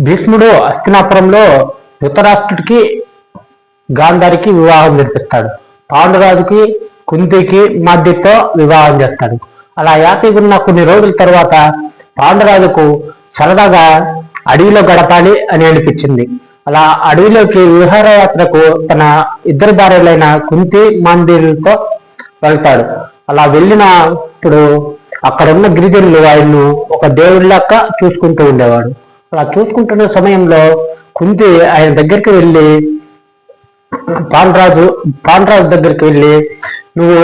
భీష్ముడు హస్తినాపురంలో ధృతరాష్ట్రుడికి గాంధారికి వివాహం జరిపిస్తాడు. పాండురాజుకి కుంతికి మధ్యతో వివాహం చేస్తాడు. అలా యాతిగున్న కొన్ని రోజుల తర్వాత పాండురాజుకు సరదాగా అడవిలో గడపాలి అని అనిపించింది. అలా అడవిలోకి విహారయాత్రకు తన ఇద్దరు భార్యలైన కుంతి మందిర్తో వెళ్తాడు. అలా వెళ్ళినప్పుడు అక్కడున్న గిరిజనులు ఆయన్ను ఒక దేవుళ్ళక్క చూసుకుంటూ ఉండేవాడు. అలా చూసుకుంటున్న సమయంలో కుంతి ఆయన దగ్గరికి వెళ్ళి పాండురాజు దగ్గరికి వెళ్ళి, నువ్వు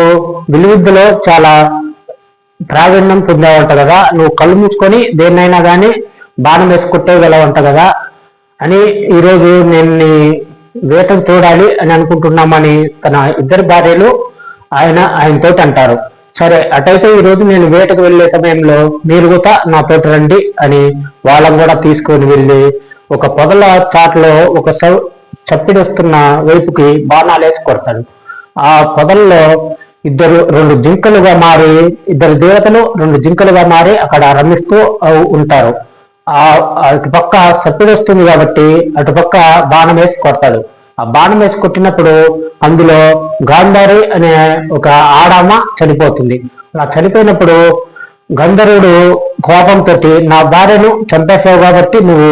విలువిద్యలో చాలా ప్రావీణ్యం పొందావంట కదా, నువ్వు కళ్ళు మూసుకొని దేన్నైనా కానీ బాణం వేసి కొట్టేయగలవంట కదా అని ఈరోజు నేను నీ వేటను చూడాలి అని అనుకుంటున్నామని తన ఇద్దరు భార్యలు ఆయనతో అంటారు. సరే, అటైతే ఈరోజు నేను వేటకు వెళ్లే సమయంలో మీరు కూడా నాతోటి రండి అని వాళ్ళని కూడా తీసుకొని వెళ్ళి ఒక పొదల చాట్లో ఒక చప్పిడొస్తున్న వైపుకి బాణాలు వేసి కొడతాడు. ఆ పొదల్లో రెండు జింకలుగా మారి, ఇద్దరు దేవతలు రెండు జింకలుగా మారి అక్కడ రమిస్తూ ఉంటారు. అటుపక్క చప్పిడొస్తుంది కాబట్టి అటుపక్క బాణం వేసి కొడతాడు. ఆ బాణం వేసి కొట్టినప్పుడు అందులో గాంధారి అనే ఒక ఆడామ చనిపోతుంది. అలా చనిపోయినప్పుడు గంధర్వుడు కోపంతో, నా భార్యను చంపేసావు కాబట్టి నువ్వు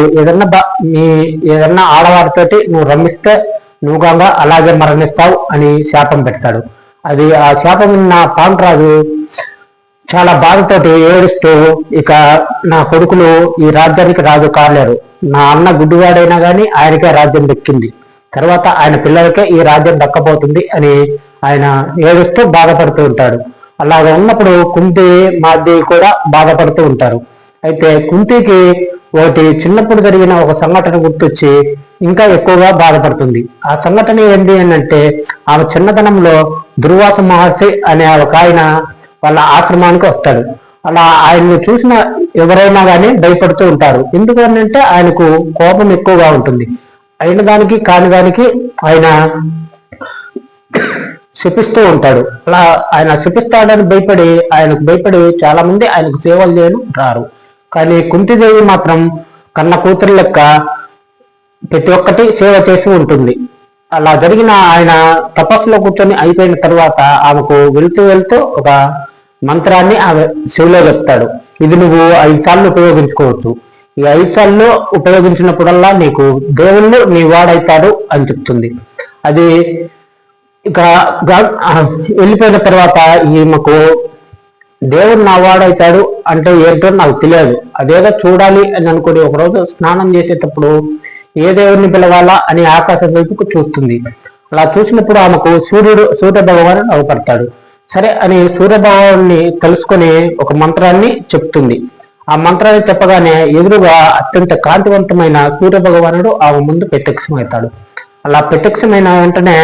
ఏదన్నా ఆడవారితోటి నువ్వు రమ్మిస్తే నువ్వు గంగా అలాగే మరణిస్తావు అని శాపం పెడతాడు. ఆ శాపం విన్న పాండురాజు చాలా బాధతోటి ఏడుస్తూ, ఇక నా కొడుకులు ఈ రాజ్యానికి రాజు కాలేరు, నా అన్న గుడ్డివాడైనా కానీ ఆయనకే రాజ్యం దక్కింది, తర్వాత ఆయన పిల్లలకే ఈ రాజ్యం దక్కబోతుంది అని ఆయన ఏడుస్తూ బాధపడుతూ ఉంటాడు. అలాగ ఉన్నప్పుడు కుంతి మాది కూడా బాధపడుతూ ఉంటారు. అయితే కుంతికి ఒకటి చిన్నప్పుడు జరిగిన ఒక సంఘటన గుర్తొచ్చి ఇంకా ఎక్కువగా బాధపడుతుంది. ఆ సంఘటన ఏంటి అంటే, ఆమె చిన్నతనంలో దుర్వాస మహర్షి అనే ఒక ఆయన వాళ్ళ ఆశ్రమానికి వస్తాడు. అలా ఆయన్ని చూసిన ఎవరైనా కానీ భయపడుతూ ఉంటారు. ఎందుకంటే ఆయనకు కోపం ఎక్కువగా ఉంటుంది. అయిన దానికి కాని దానికి ఆయన శపిస్తూ ఉంటాడు. అలా ఆయన శపిస్తాడని ఆయనకు భయపడి చాలా మంది ఆయనకు సేవలు చేయను రారు. కానీ కుంతిదేవి మాత్రం కన్న కూతురు లెక్క ప్రతి ఒక్కటి సేవ చేసి ఉంటుంది. అలా జరిగిన ఆయన తపస్సులో కూర్చొని అయిపోయిన తర్వాత ఆమెకు వెళ్తూ ఒక మంత్రాన్ని ఆమె శివులో చెప్తాడు. ఇది నువ్వు 5 సార్లు ఉపయోగించుకోవచ్చు. ఈ 5 సార్లు ఉపయోగించినప్పుడల్లా నీకు దేవుళ్ళు నీ వాడైతాడు అని చెప్తుంది. అది ఇక వెళ్ళిపోయిన తర్వాత ఈమెకు దేవుడు నా వాడైతాడు అంటే ఏంటో నాకు తెలియదు, అదేదో చూడాలి అని అనుకుని ఒకరోజు స్నానం చేసేటప్పుడు ఏ దేవుడిని పిలవాలా అని ఆకాశం వైపుకు చూస్తుంది. అలా చూసినప్పుడు ఆమెకు సూర్య భగవానుడు అవపడతాడు. సరే అని సూర్య భగవాన్ని తెలుసుకొని ఒక మంత్రాన్ని చెప్తుంది. ఆ మంత్రాన్ని చెప్పగానే ఎదురుగా అత్యంత కాంతివంతమైన సూర్య భగవానుడు ఆమె ముందు ప్రత్యక్షమవుతాడు. అలా ప్రత్యక్షమైన వెంటనే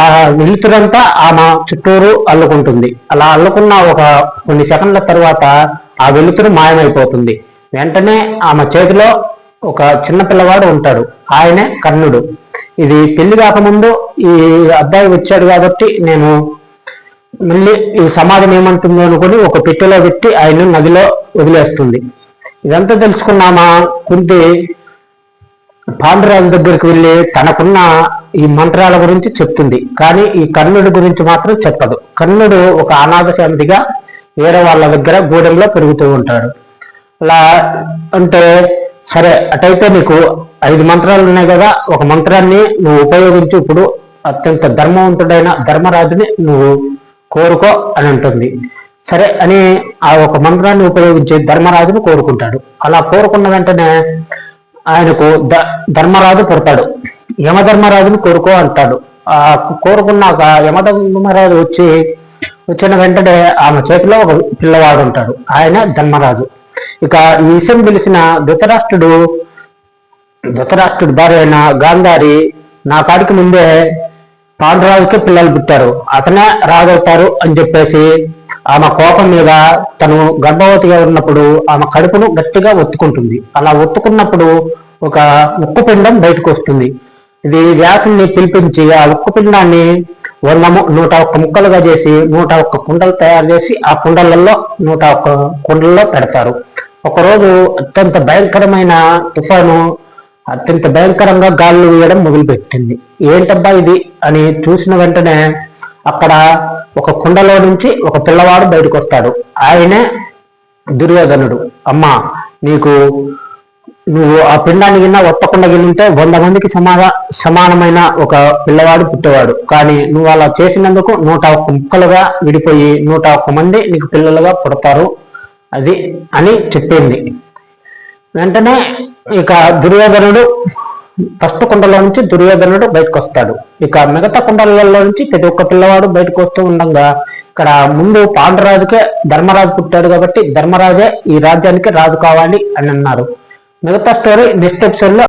ఆ వెలుతురంతా ఆమె చుట్టూరు అల్లుకుంటుంది. అలా అల్లుకున్న కొన్ని సెకండ్ల తర్వాత ఆ వెలుతురు మాయమైపోతుంది. వెంటనే ఆమె చేతిలో ఒక చిన్న పిల్లవాడు ఉంటాడు, ఆయనే కర్ణుడు. ఇది పెళ్లి కాకముందు ఈ అబ్బాయి వచ్చాడు కాబట్టి నేను మళ్ళీ ఈ సమాజం ఏమంటుందో అనుకుని ఒక పెట్టెలో పెట్టి ఆయన నదిలో వదిలేస్తుంది. ఇదంతా తెలుసుకున్నామా కుంతి పాండురాజు దగ్గరికి వెళ్ళి తనకున్న ఈ మంత్రాల గురించి చెప్తుంది. కానీ ఈ కర్ణుడి గురించి మాత్రం చెప్పదు. కర్ణుడు ఒక అనాథ శాంతిగా వేరే వాళ్ళ దగ్గర గూడెంలో పెరుగుతూ ఉంటాడు. అలా అంటే సరే, అటైతే నీకు 5 మంత్రాలు ఉన్నాయి కదా, ఒక మంత్రాన్ని నువ్వు ఉపయోగించి ఇప్పుడు అత్యంత ధర్మవంతుడైన ధర్మరాజుని నువ్వు కోరుకో అని అంటుంది. సరే అని ఆ ఒక మంత్రాన్ని ఉపయోగించి ధర్మరాజును కోరుకుంటాడు. అలా కోరుకున్న వెంటనే ఆయనకు ధర్మరాజు పుడతాడు. యమధర్మరాజును కోరుకో అంటాడు. ఆ కోరుకున్నాక యమధర్మరాజు వచ్చిన వెంటనే ఆమె చేతిలో ఒక పిల్లవాడు ఉంటాడు, ఆయన ధర్మరాజు. ఇక ఈ విషయం తెలిసిన ధృతరాష్ట్రుడి భార్య అయిన గాంధారి, నా కాడికి ముందే పాండురాజుకే పిల్లలు పుట్టారు, అతనే రాగవుతారు అని చెప్పేసి ఆమె కోపం మీద తను గర్భవతిగా ఉన్నప్పుడు ఆమె కడుపును గట్టిగా ఒత్తుకుంటుంది. అలా ఒత్తుకున్నప్పుడు ఒక ఉక్కు పిండం బయటకు వస్తుంది. ఇది వ్యాసుని పిలిపించి ఆ ఉక్కు పిండాన్ని 101 ముక్కలుగా చేసి 101 కుండలు తయారు చేసి ఆ కుండలలో 101 కుండల్లో పెడతారు. ఒకరోజు అత్యంత భయంకరమైన తుఫాను అత్యంత భయంకరంగా గాలులు వేయడం మొదలుపెట్టింది. ఏంటబ్బా ఇది అని చూసిన వెంటనే అక్కడ ఒక కుండలో నుంచి ఒక పిల్లవాడు బయటకు వస్తాడు. ఆయనే దుర్యోధనుడు. అమ్మా, నువ్వు ఆ పిండాన్ని గిన్నా ఒత్తకుండా గిన్నుంటే 100 మందికి సమానమైన ఒక పిల్లవాడు పుట్టేవాడు. కానీ నువ్వు అలా చేసినందుకు 101 ముక్కలుగా విడిపోయి 101 మంది నీకు పిల్లలుగా పుడతారు అది అని చెప్పింది. వెంటనే ఇక దుర్యోధనుడు ఫస్ట్ కుండలో నుంచి దుర్యోధనుడు బయటకు వస్తాడు. ఇక మిగతా కుండలలో నుంచి ప్రతి ఒక్క పిల్లవాడు బయటకు వస్తూ ఉండగా ఇక్కడ ముందు పాండురాజుకే ధర్మరాజు పుట్టాడు కాబట్టి ధర్మరాజే ఈ రాజ్యానికి రాజు కావాలి అని అన్నారు. మిగతా స్టోరీ నెక్స్ట్ ఎపిసోడ్ లో